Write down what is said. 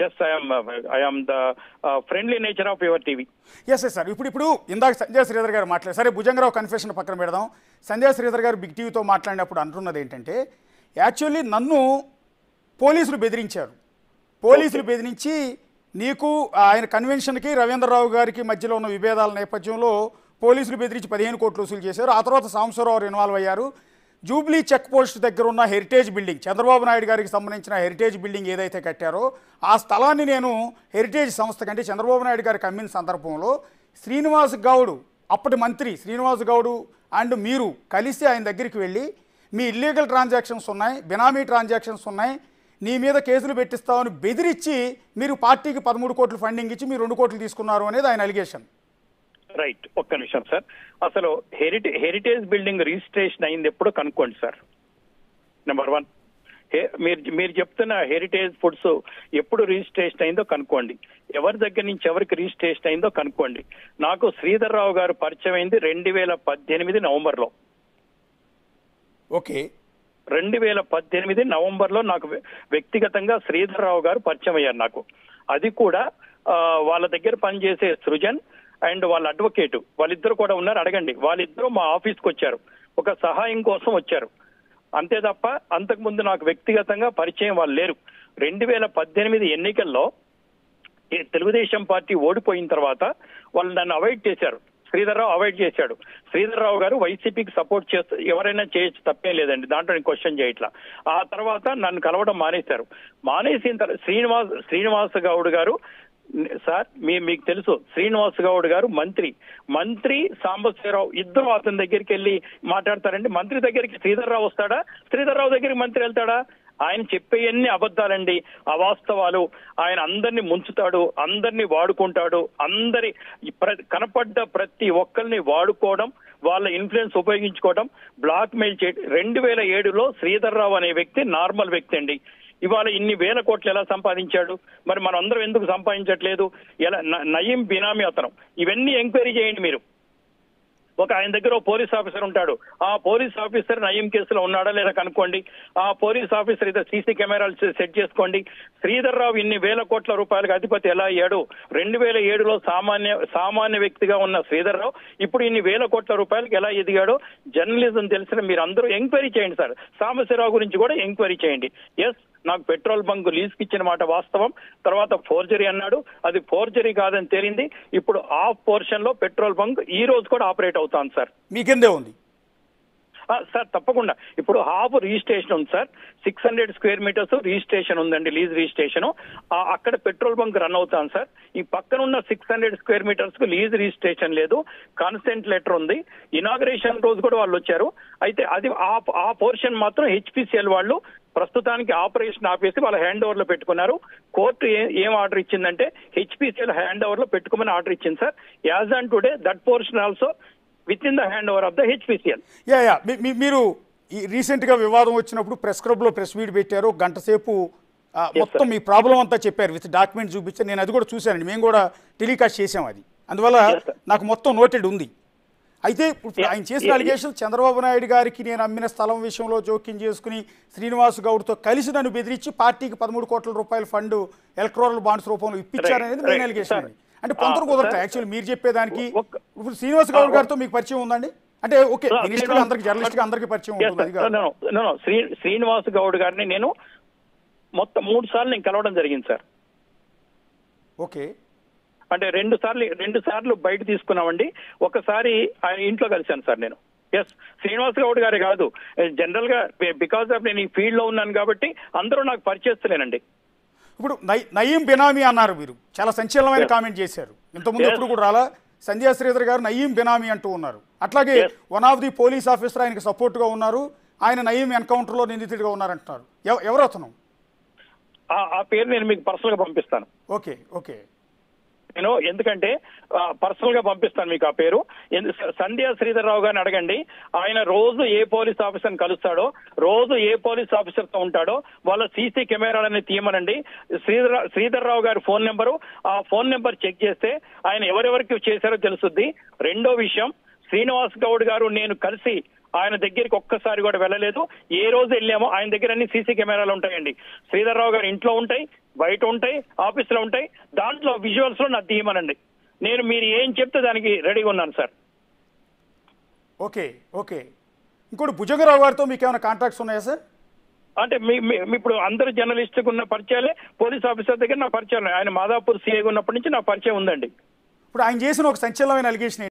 Just I'm the friendly nature of your TV. Yes sir. ఇప్పుడు ఇందాక సంజయ్ శ్రీధర్ గారు మాట్లాడారు. సరే, భుజంగరావు కన్ఫెషన్ పక్కన పెడదాం. సంజయ్ శ్రీధర్ గారు బిగ్ టీవీతో మాట్లాడినప్పుడు అంటున్నది ఏంటంటే, యాక్చువల్లీ నన్ను పోలీసులు బెదిరించారు. పోలీసులు బెదిరించి నీకు ఆయన కన్వెన్షన్కి రవీంద్రరావు గారికి మధ్యలో ఉన్న విభేదాల నేపథ్యంలో పోలీసులు బెదిరించి 15 కోట్లు వసూలు చేశారు. ఆ తర్వాత సాంబశివరావు ఇన్వాల్వ్ అయ్యారు. జూబ్లీ చెక్ పోస్ట్ దగ్గర ఉన్న హెరిటేజ్ బిల్డింగ్, చంద్రబాబు నాయుడు గారికి సంబంధించిన హెరిటేజ్ బిల్డింగ్ ఏదైతే కట్టారో ఆ స్థలాన్ని నేను హెరిటేజ్ సంస్థ కంటే చంద్రబాబు నాయుడు గారికి అమ్మిన సందర్భంలో శ్రీనివాస్ గౌడ్, అప్పటి మంత్రి శ్రీనివాస్ గౌడ్ అండ్ మీరు కలిసి ఆయన దగ్గరికి వెళ్ళి మీ ఇల్లీగల్ ట్రాన్సాక్షన్స్ ఉన్నాయి, బినామీ ట్రాన్సాక్షన్స్ ఉన్నాయి, నీ మీద కేసులు పెట్టిస్తామని బెదిరించి మీరు పార్టీకి 13 కోట్లు ఫండింగ్ ఇచ్చి మీరు 2 కోట్లు తీసుకున్నారు అనేది ఆయన అలిగేషన్. రైట్, ఒక్క నిమిషం సార్. అసలు హెరిటేజ్ బిల్డింగ్ రిజిస్ట్రేషన్ అయింది ఎప్పుడో కనుక్కోండి సార్. నెంబర్ 1, మీరు చెప్తున్న హెరిటేజ్ ఫుడ్స్ ఎప్పుడు రిజిస్ట్రేషన్ అయిందో కనుక్కోండి. ఎవరి దగ్గర నుంచి ఎవరికి రిజిస్ట్రేషన్ అయిందో కనుక్కోండి. నాకు శ్రీధర్ రావు గారు పరిచయం అయింది 2018 నవంబర్లో. ఓకే, 2018 నవంబర్లో నాకు వ్యక్తిగతంగా శ్రీధర్ రావు గారు పరిచయం అయ్యారు నాకు. అది కూడా వాళ్ళ దగ్గర పనిచేసే సృజన్ అండ్ వాళ్ళ అడ్వకేట్ వాళ్ళిద్దరు కూడా ఉన్నారు, అడగండి. వాళ్ళిద్దరూ మా ఆఫీస్కి వచ్చారు, ఒక సహాయం కోసం వచ్చారు. అంతే తప్ప అంతకుముందు నాకు వ్యక్తిగతంగా పరిచయం వాళ్ళు లేరు. 2018 ఎన్నికల్లో తెలుగుదేశం పార్టీ ఓడిపోయిన తర్వాత వాళ్ళు నన్ను అవాయిడ్ చేశారు. శ్రీధర్ రావు అవాయిడ్ చేశాడు. శ్రీధర్ రావు గారు వైసీపీకి సపోర్ట్ చేస్తూ ఎవరైనా చేయొచ్చు, తప్పేం లేదండి, దాంట్లో నేను క్వశ్చన్ చేయట్లా. ఆ తర్వాత నన్ను కలవడం మానేశారు. మానేసిన తర్వాత శ్రీనివాస్ గౌడ్ గారు సార్, మీకు తెలుసు శ్రీనివాస్ గౌడ్ గారు మంత్రి సాంబశివరావు ఇద్దరు అతని దగ్గరికి వెళ్ళి మాట్లాడతారండి. మంత్రి దగ్గరికి శ్రీధర్ రావు వస్తాడా? శ్రీధర్ రావు దగ్గరికి మంత్రి వెళ్తాడా? ఆయన చెప్పేయన్ని అబద్ధాలండి, అవాస్తవాలు. ఆయన అందరినీ ముంచుతాడు, అందరినీ వాడుకుంటాడు, కనపడ్డ ప్రతి ఒక్కరిని వాడుకోవడం, వాళ్ళ ఇన్ఫ్లుయెన్స్ ఉపయోగించుకోవడం, బ్లాక్ మెయిల్ చేయడం. 2007లో శ్రీధర్ రావు అనే వ్యక్తి నార్మల్ వ్యక్తి అండి. ఇవాళ ఇన్ని వేల కోట్లు ఎలా సంపాదించాడు? మరి మనం అందరం ఎందుకు సంపాదించట్లేదు? ఎలా నయీం బినామీ అతను, ఇవన్నీ ఎంక్వైరీ చేయండి మీరు. ఆయన దగ్గర పోలీస్ ఆఫీసర్ ఉంటాడు, ఆ పోలీస్ ఆఫీసర్ నయీం కేసులో ఉన్నాడా లేదా కనుక్కోండి. ఆ పోలీస్ ఆఫీసర్ ఇద్దరు సీసీ కెమెరాలు సెట్ చేసుకోండి. శ్రీధర్ రావు ఇన్ని వేల కోట్ల రూపాయలకు అధిపతి ఎలా అయ్యాడు? 2007లో సామాన్య వ్యక్తిగా ఉన్న శ్రీధర్ రావు ఇప్పుడు ఇన్ని వేల కోట్ల రూపాయలకు ఎలా ఎదిగాడో జర్నలిజం తెలిసిన మీరు అందరూ ఎంక్వైరీ చేయండి సార్. సాంబశివరావు గురించి కూడా ఎంక్వైరీ చేయండి. ఎస్, నాకు పెట్రోల్ బంక్ లీజ్కి ఇచ్చిన మాట వాస్తవం. తర్వాత ఫోర్జరీ అన్నాడు, అది ఫోర్జరీ కాదని తేలింది. ఇప్పుడు హాఫ్ పోర్షన్ లో పెట్రోల్ బంక్ ఈ రోజు కూడా ఆపరేట్ అవుతాను సార్. మీకెందే ఉంది సార్? తప్పకుండా. ఇప్పుడు హాఫ్ రిజిస్ట్రేషన్ ఉంది సార్, 600 స్క్వేర్ మీటర్స్ రిజిస్ట్రేషన్ ఉందండి, లీజ్ రిజిస్ట్రేషన్. అక్కడ పెట్రోల్ బంక్ రన్ అవుతాను సార్. ఈ పక్కన ఉన్న 600 స్క్వేర్ మీటర్స్ కు లీజ్ రిజిస్ట్రేషన్ లేదు, కన్సెంట్ లెటర్ ఉంది. ఇనాగ్రేషన్ రోజు కూడా వాళ్ళు వచ్చారు. అయితే అది ఆ పోర్షన్ మాత్రం హెచ్పిసిఎల్ వాళ్ళు ప్రస్తుతానికి ఆపరేషన్ ఆపేసి వాళ్ళ హ్యాండ్ ఓవర్ లో పెట్టుకున్నారు. కోర్టు ఏం ఆర్డర్ ఇచ్చిందంటే హెచ్పిసిఎల్ హ్యాండ్ ఓవర్ లో పెట్టుకోమని ఆర్డర్ ఇచ్చింది sir. As on today that portion also with in the hand over of the HPCL. మీరు రీసెంట్ గా వివాదం వచ్చినప్పుడు ప్రెస్ క్లబ్ లో ప్రెస్ మీట్ పెట్టారు, గంట సేపు మొత్తం మీ ప్రాబ్లం అంతా చెప్పారు, విత్ డాక్యుమెంట్ చూపించారు. నేను అది కూడా చూశానండి, మేము కూడా టెలికాస్ట్ చేసాం అది. అందువల్ల నాకు మొత్తం నోటెడ్ ఉంది. అయితే ఇప్పుడు ఆయన చేసిన అలిగేషన్, చంద్రబాబు నాయుడు గారికి నేను అమ్మిన స్థలం విషయంలో జోక్యం చేసుకుని శ్రీనివాస్ గౌడ్తో కలిసి నన్ను బెదిరించి పార్టీకి 13 కోట్ల రూపాయల ఫండ్ ఎలక్టోరల్ బాండ్స్ రూపంలో ఇప్పించారనేది మెయిన్ అలిగేషన్ అండి. అంటే పొందరు కుదరట్లేదు యాక్చువల్లీ మీరు చెప్పేదానికి. ఇప్పుడు శ్రీనివాస్ గౌడ్ గారితో మీకు పరిచయం ఉందండి? అంటే ఓకే, మినిస్టర్ అందరికి, జర్నలిస్ట్ గా అందరికి పరిచయం ఉంటుంది. శ్రీనివాస్ గౌడ్ గారిని నేను మొత్తం 3 సార్లు నేను కలవడం జరిగింది సార్. ఓకే, అంటే 2 సార్లు బయట తీసుకున్నామండి. ఒకసారి ఆయన ఇంట్లో కలిశాను సార్ నేను. ఎస్, శ్రీనివాస్ గౌడ్ గారే కాదు, జనరల్ గా బికాస్ ఆఫ్ నేను ఈ ఫీల్డ్ లో ఉన్నాను కాబట్టి అందరూ నాకు పరిచయస్తులేనండి. ఇప్పుడు నయీం బినామీ అన్నారు, మీరు చాలా సంచలనమైన కామెంట్ చేశారు. ఇంతకుముందు ఎప్పుడు కూడా రాలా. సంజయ్ శ్రీధర్ గారు నయీం బినామీ అంటూ ఉన్నారు. అట్లాగే one of the police officer ఆయనకి సపోర్ట్ గా ఉన్నారు, ఆయన నయీం ఎన్కౌంటర్ లో నిందితుడిగా ఉన్నారంటున్నారు. ఎవరు అతను? ఆ పేరు నేను మీకు పర్సనల్ గా పంపిస్తాను. ఓకే ఓకే, నేను ఎందుకంటే పర్సనల్ గా పంపిస్తాను మీకు ఆ పేరు. సంధ్యా శ్రీధర్ రావు గారిని అడగండి. ఆయన రోజు ఏ పోలీస్ ఆఫీసర్ని కలుస్తాడో, రోజు ఏ పోలీస్ ఆఫీసర్ తో ఉంటాడో వాళ్ళ సీసీ కెమెరాలని తీయమనండి. శ్రీధర్ రావు గారి ఫోన్ నెంబరు, ఆ ఫోన్ నెంబర్ చెక్ చేస్తే ఆయన ఎవరెవరికి చేశారో తెలుస్తుంది. రెండో విషయం, శ్రీనివాస్ గౌడ్ గారు నేను కలిసి ఆయన దగ్గరికి ఒక్కసారి కూడా వెళ్ళలేదు. ఏ రోజు వెళ్ళామో ఆయన దగ్గర అన్ని సీసీ కెమెరాలు ఉంటాయండి. శ్రీధర్ రావు గారు ఇంట్లో ఉంటాయి, బయట ఉంటాయి, ఆఫీసులో ఉంటాయి. దాంట్లో విజువల్స్ లో నా తీయమనండి. నేను మీరు ఏం చెప్తే దానికి రెడీగా ఉన్నాను సార్. Okay okay. ఇంకోటి భుజంగరావు గారితో మీకు ఏమైనా కాంట్రాక్ట్స్ ఉన్నాయా సార్? అంటే ఇప్పుడు అందరు జర్నలిస్టుకు ఉన్న పరిచయాలే పోలీస్ ఆఫీసర్ దగ్గర నా పరిచయం. ఆయన మాదాపూర్ సిఐగా ఉన్నప్పటి నుంచి నా పరిచయం ఉందండి. ఇప్పుడు ఆయన చేసిన ఒక సంచలనమైన అలిగేషన్